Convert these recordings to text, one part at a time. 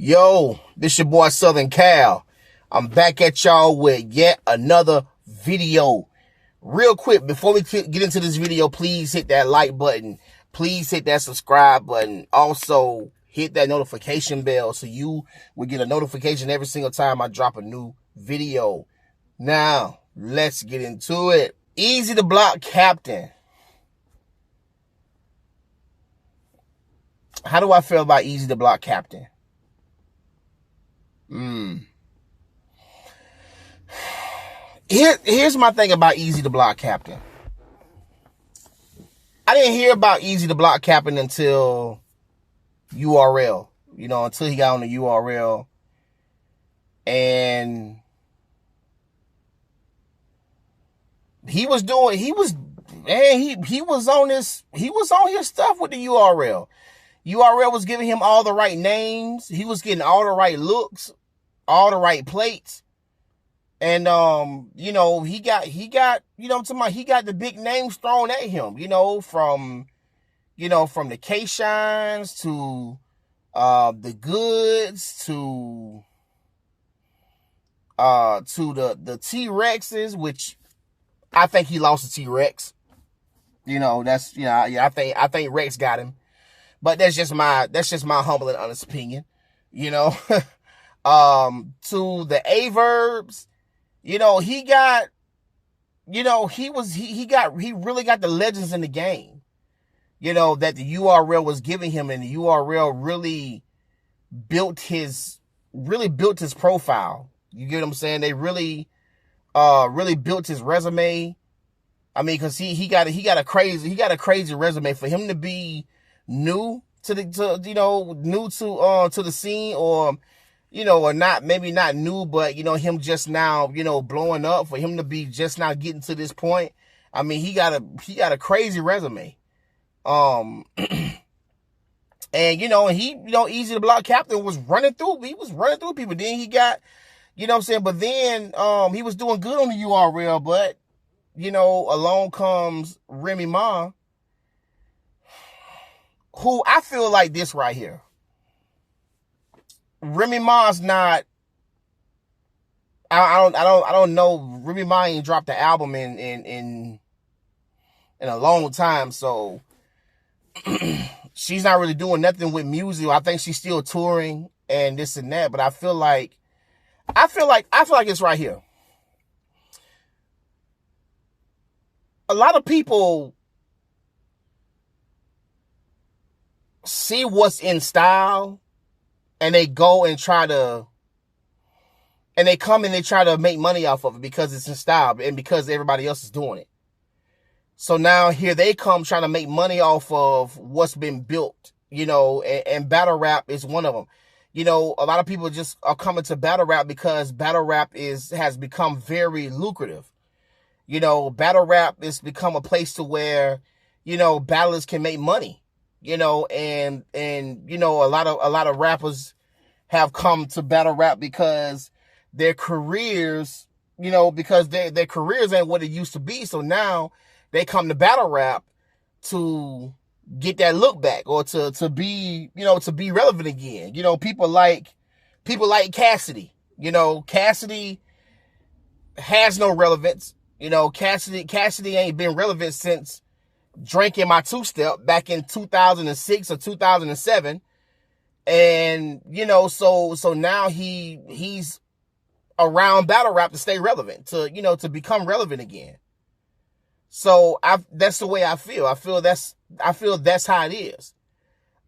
Yo, this your boy Southern Cal. I'm back at y'all with yet another video. Real quick, before we get into this video, please hit that like button. Please hit that subscribe button. Also, hit that notification bell so you will get a notification every single time I drop a new video. Now, let's get into it. Eazy Da Block Captain. How do I feel about Eazy Da Block Captain? Here's my thing about Eazy Da Block Captain. I didn't hear about Eazy Da Block Captain until URL. Until he got on the URL. And he was on his stuff with the URL. URL was giving him all the right names. He was getting all the right looks, all the right plates. And, he got the big names thrown at him, from the K-Shines to, the Goods to the T-Rexes, which I think he lost the T-Rex. I think Rex got him. But that's just my humble and honest opinion, to the A-Verbs, he really got the legends in the game, that the URL was giving him, and the URL really built his profile. You get what I'm saying? They really built his resume. I mean, cause he got a crazy resume. For him to be new to the scene, or maybe not new, but him just now blowing up, for him to be just now getting to this point. I mean, he got a crazy resume. And Eazy Da Block Captain was running through people. Then he got, but then he was doing good on the URL, but along comes Remy Ma, who I feel like this right here. Remy Ma's not. I don't know. Remy Ma ain't dropped the album in a long time, so she's not really doing nothing with music. I think she's still touring and this and that. But I feel like it's right here. A lot of people see what's in style, and they go and try to make money off of it because it's in style and because everybody else is doing it. So now here they come trying to make money off of what's been built, and battle rap is one of them. A lot of people just are coming to battle rap because battle rap has become very lucrative. Battle rap has become a place to where, battlers can make money. A lot of rappers have come to battle rap because their careers, because their careers ain't what it used to be. So now they come to battle rap to get that look back, or to be relevant again. People like Cassidy. Cassidy has no relevance. Cassidy ain't been relevant since drinking my two-step back in 2006 or 2007. And, so now he's around battle rap to stay relevant, to become relevant again. So that's the way I feel. I feel that's how it is.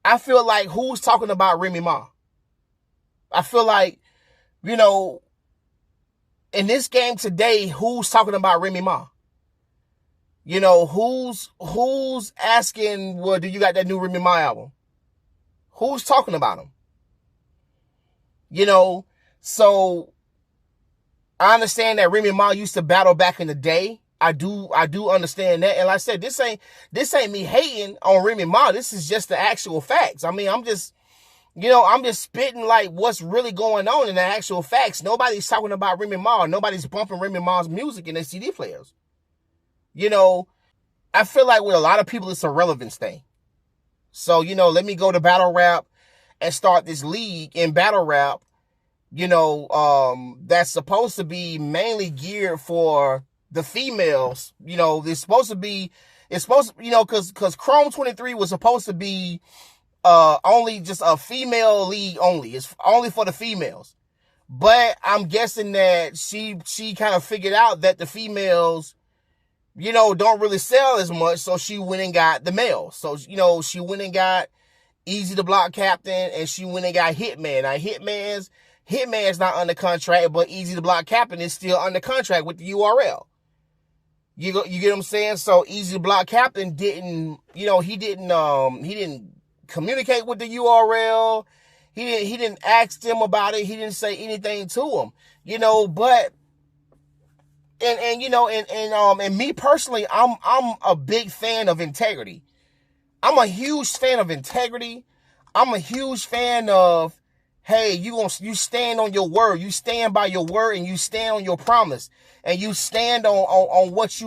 I feel like, who's talking about Remy Ma? I feel like, in this game today, who's talking about Remy Ma? Who's asking, well, do you got that new Remy Ma album? Who's talking about him? So I understand that Remy Ma used to battle back in the day. I do understand that. And like I said, this ain't me hating on Remy Ma. This is just the actual facts. I mean, I'm just spitting like what's really going on in the actual facts. Nobody's talking about Remy Ma. Nobody's bumping Remy Ma's music in their CD players. I feel like with a lot of people, it's a relevance thing. So, let me go to battle rap and start this league in battle rap, that's supposed to be mainly geared for the females. It's supposed to, because Chrome 23 was supposed to be only just a female league only. It's only for the females. But I'm guessing that she kind of figured out that the females, don't really sell as much, so she went and got the males. So, she went and got Eazy Da Block Captain, and she went and got Hitman. Now, Hitman's not under contract, but Eazy Da Block Captain is still under contract with the URL. You get what I'm saying? So Eazy Da Block Captain didn't communicate with the URL. He didn't ask them about it. He didn't say anything to them. But and me personally, I'm a big fan of integrity. I'm a huge fan of integrity. I'm a huge fan of, hey, you stand on your word. You stand by your word, and you stand on your promise, and you stand on what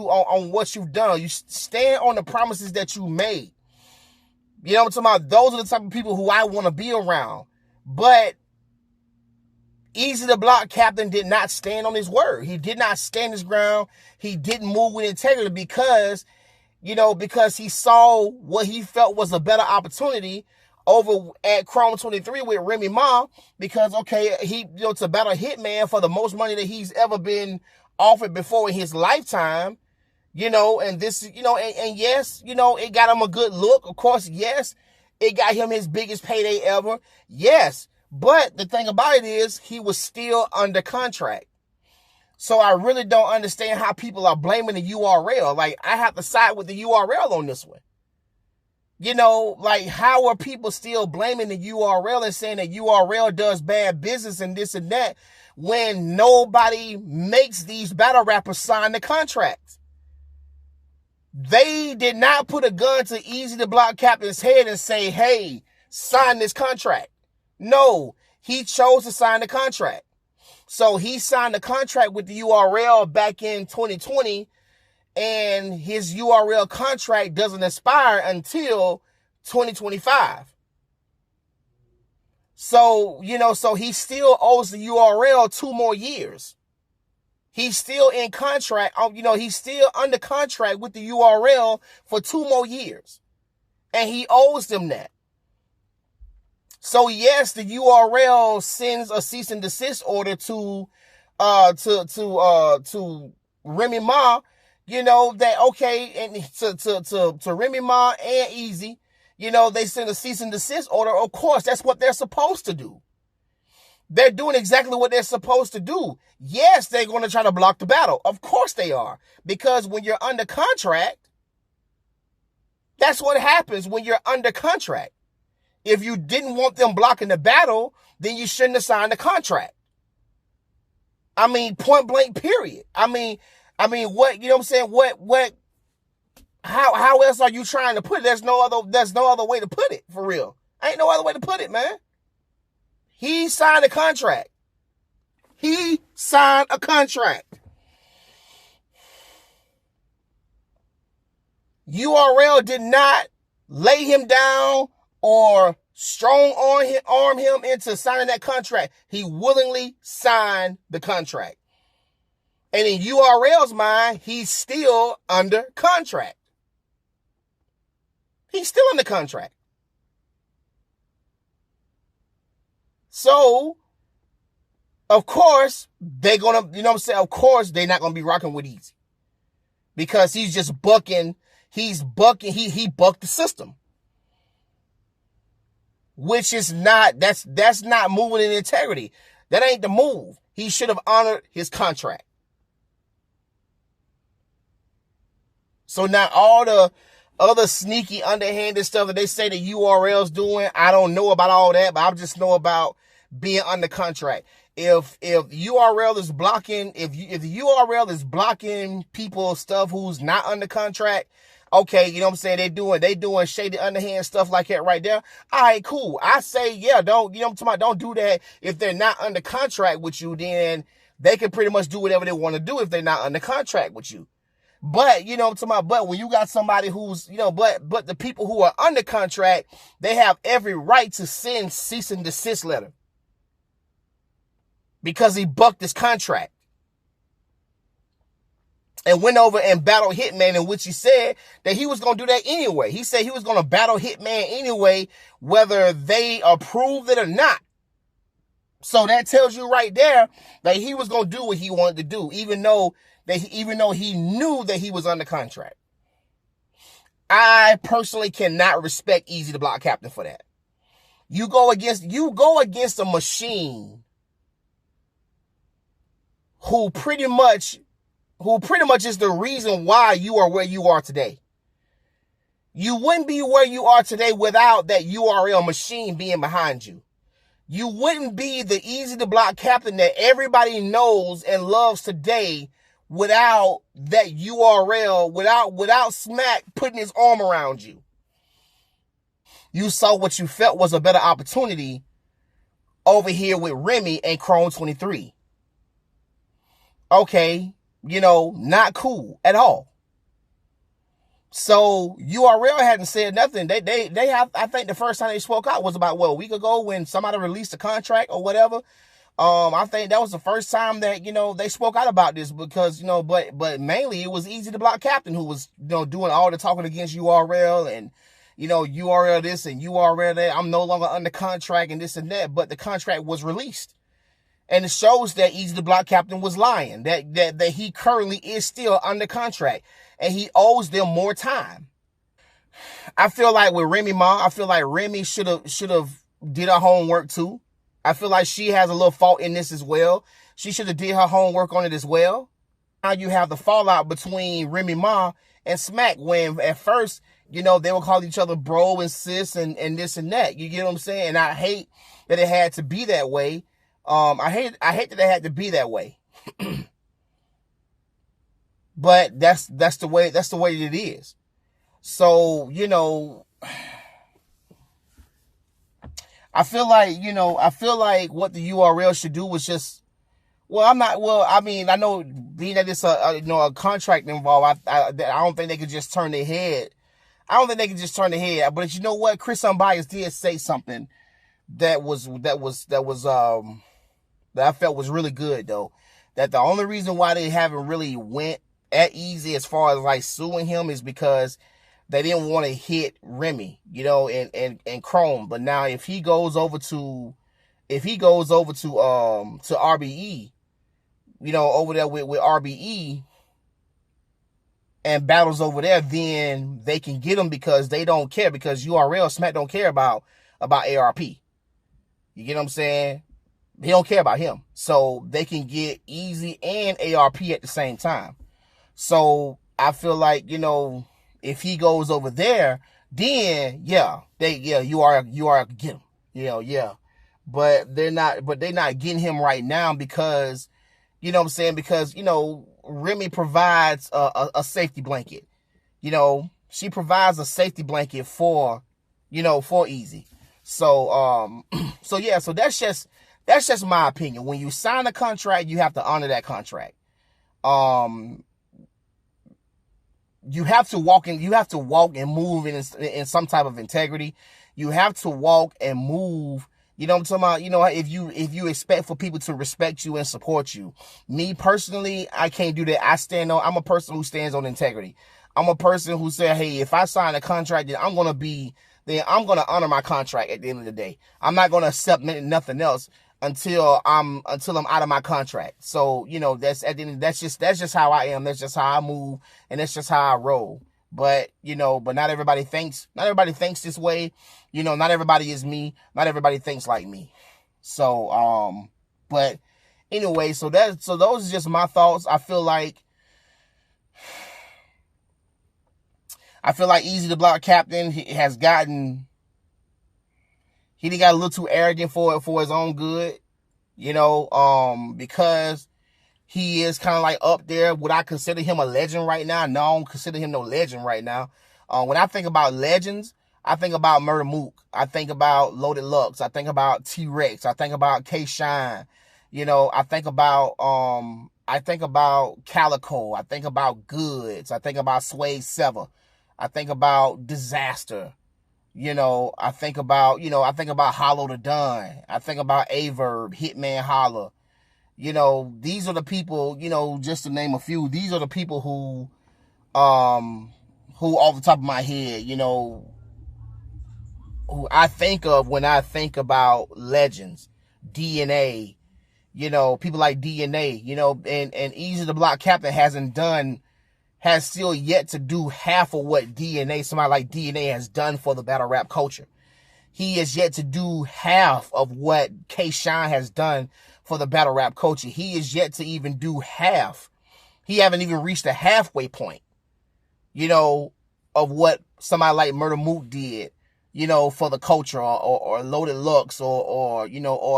you've done. You stand on the promises that you made. You know what I'm talking about? Those are the type of people who I want to be around. But Eazy Da Block Captain did not stand on his word. He did not stand his ground. He didn't move with integrity because he saw what he felt was a better opportunity over at Chrome 23 with Remy Ma, because, to battle Hitman for the most money that he's ever been offered before in his lifetime, and this, and yes, it got him a good look. Of course, yes, it got him his biggest payday ever. Yes. But the thing about it is he was still under contract. So I really don't understand how people are blaming the URL. Like, I have to side with the URL on this one. How are people still blaming the URL and saying that URL does bad business and this and that when nobody makes these battle rappers sign the contract? They did not put a gun to Eazy Da Block Captain's head and say, hey, sign this contract. No, he chose to sign the contract. So he signed the contract with the URL back in 2020, and his URL contract doesn't expire until 2025. So, so he still owes the URL 2 more years. He's still in contract. He's still under contract with the URL for 2 more years. And he owes them that. So yes, the URL sends a cease and desist order to Remy Ma, that, okay, and to Remy Ma and Eazy, they send a cease and desist order. Of course, that's what they're supposed to do. They're doing exactly what they're supposed to do. Yes, they're going to try to block the battle. Of course they are. Because when you're under contract, that's what happens when you're under contract. If you didn't want them blocking the battle, then you shouldn't have signed the contract. I mean, point blank, period. I mean, what, you know what I'm saying? How else are you trying to put it? There's no other way to put it, for real. Ain't no other way to put it, man. He signed a contract. He signed a contract. URL did not lay him down or strong arm him into signing that contract. He willingly signed the contract. And in URL's mind, he's still under contract. He's still under contract. So, of course, they're going to, of course, they're not going to be rocking with Eazy. Because he's just bucking, he bucked the system. Which is not, that's not moving in integrity. That ain't the move. He should have honored his contract. So now all the other sneaky, underhanded stuff that they say the URL's doing, I don't know about all that, but I just know about being under contract. If URL is blocking, if the URL is blocking people's stuff who's not under contract, okay, you know what I'm saying? They doing shady underhand stuff like that right there. All right, cool. I say, yeah, don't do that. If they're not under contract with you, then they can pretty much do whatever they want to do if they're not under contract with you. But, but when you got somebody who's, but the people who are under contract, they have every right to send cease and desist letter because he bucked his contract and went over and battled Hitman, in which he said that he was going to do that anyway. He said he was going to battle Hitman anyway, whether they approved it or not. So that tells you right there that he was going to do what he wanted to do, even though he knew that he was under contract. I personally cannot respect Eazy Da Block Captain for that. You go against a machine who pretty much is the reason why you are where you are today. You wouldn't be where you are today without that URL machine being behind you. You wouldn't be the Eazy Da Block Captain that everybody knows and loves today without that URL, without Smack putting his arm around you. You saw what you felt was a better opportunity over here with Remy and Chrome 23. Okay, not cool at all. So URL hadn't said nothing. They have, I think the first time they spoke out was about a week ago when somebody released a contract or whatever. I think that was the first time that, they spoke out about this because, but mainly it was Eazy Da Block Captain who was, doing all the talking against URL and, URL this and URL that. I'm no longer under contract and this and that, but the contract was released. And it shows that Eazy Da Block Captain was lying, that he currently is still under contract and he owes them more time. I feel like with Remy Ma, I feel like Remy should have did her homework too. I feel like she has a little fault in this as well. She should have did her homework on it as well. Now you have the fallout between Remy Ma and Smack when at first, they would call each other bro and sis and this and that. You get what I'm saying? And I hate that it had to be that way. I hate that it had to be that way. But that's the way it is. So, I feel like what the URL should do was just, I know being that it's a contract involved, I don't think they could just turn their head. I don't think they could just turn their head. But you know what? Chris Unbiased did say something that I felt was really good though. That the only reason why they haven't really went at Eazy as far as like suing him is because they didn't want to hit Remy, and Chrome. But now if he goes over to RBE, over there with RBE and battles over there, then they can get him because they don't care, because URL Smack don't care about ARP. You get what I'm saying? They don't care about him. So they can get Eazy and ARP at the same time. So I feel like, if he goes over there, then you are get him. Yeah. But they're not getting him right now because, because, Remy provides a safety blanket. She provides a safety blanket for Eazy. So so that's just my opinion. When you sign a contract, you have to honor that contract. You have to walk and move in some type of integrity. You have to walk and move. You know what I'm talking about? If you expect for people to respect you and support you. Me personally, I can't do that. I'm a person who stands on integrity. I'm a person who said, hey, if I sign a contract, then I'm going to honor my contract at the end of the day. I'm not going to accept nothing else until I'm out of my contract. So, that's just how I am. That's just how I move, and that's just how I roll. But, but not everybody thinks this way. Not everybody is me. Not everybody thinks like me. So, but anyway, so those are just my thoughts. I feel like Eazy Da Block Captain has gotten, he got a little too arrogant for his own good, because he is kind of like up there. Would I consider him a legend right now? No, I don't consider him no legend right now. When I think about legends, I think about Murder Mook. I think about Loaded Lux. I think about T-Rex. I think about K-Shine. I think about I think about Calico. I think about Goods. I think about Sway Sever. I think about Disaster. I think about, Hollow the Don. I think about Averb, Hitman Holla. These are the people, just to name a few, these are the people who off the top of my head, who I think of when I think about legends. DNA, people like DNA, and Eazy Da Block Captain has still yet to do half of what somebody like DNA has done for the battle rap culture. He has yet to do half of what K-Shine has done for the battle rap culture. He is yet to even do half. He haven't even reached the halfway point, of what somebody like Murder Mook did, for the culture, or Loaded Lux, or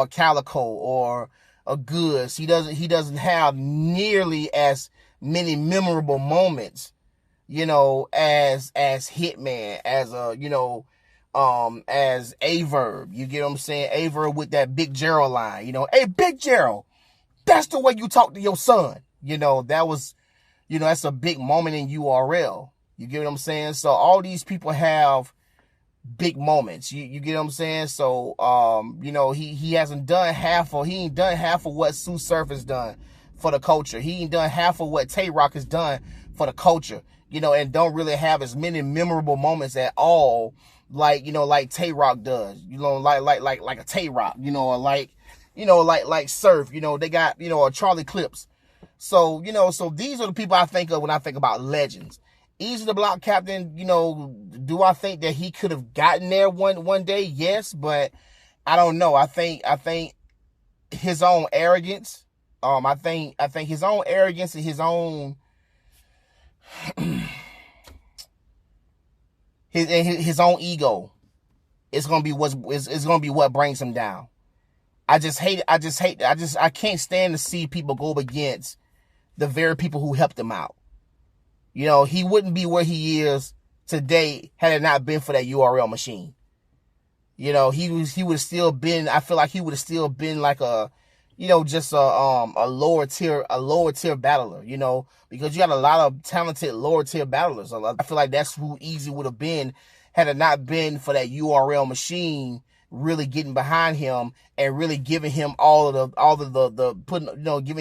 Calico, or a Goods. He doesn't have nearly as many memorable moments, as Hitman, as as Averb. You get what I'm saying? Averb with that Big Gerald line, hey, Big Gerald, that's the way you talk to your son. That was, that's a big moment in URL. You get what I'm saying? So all these people have big moments. You get what I'm saying? So, he ain't done half of what Sue Surf has done for the culture. He ain't done half of what Tay Rock has done for the culture, and don't really have as many memorable moments at all, like Tay Rock does, like a Tay Rock, or like Surf, they got, a Charlie Clips. So, so these are the people I think of when I think about legends. Eazy Da Block Captain, do I think that he could have gotten there one day? Yes, but I don't know. I think his own arrogance, I think his own arrogance and his own his own ego is gonna be what brings him down. I can't stand to see people go up against the very people who helped him out. He wouldn't be where he is today had it not been for that URL machine. He would have still been, I feel like he would have still been like a, just a lower tier battler, because you got a lot of talented lower tier battlers. I feel like that's who Eazy would have been had it not been for that URL machine really getting behind him and really giving him giving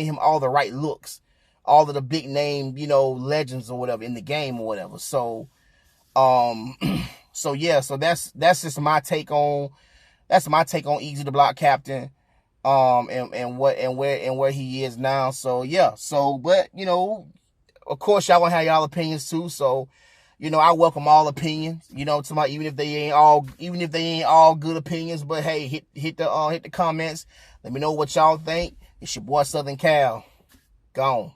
him all the right looks, all of the big name, legends or whatever in the game or whatever. So, so that's just my take on Eazy Da Block Captain, and where he is now. So yeah, but of course y'all gonna have y'all opinions too. So, I welcome all opinions, even if they ain't all good opinions, but hey, hit the comments. Let me know what y'all think. It's your boy Southern Cal. Gone.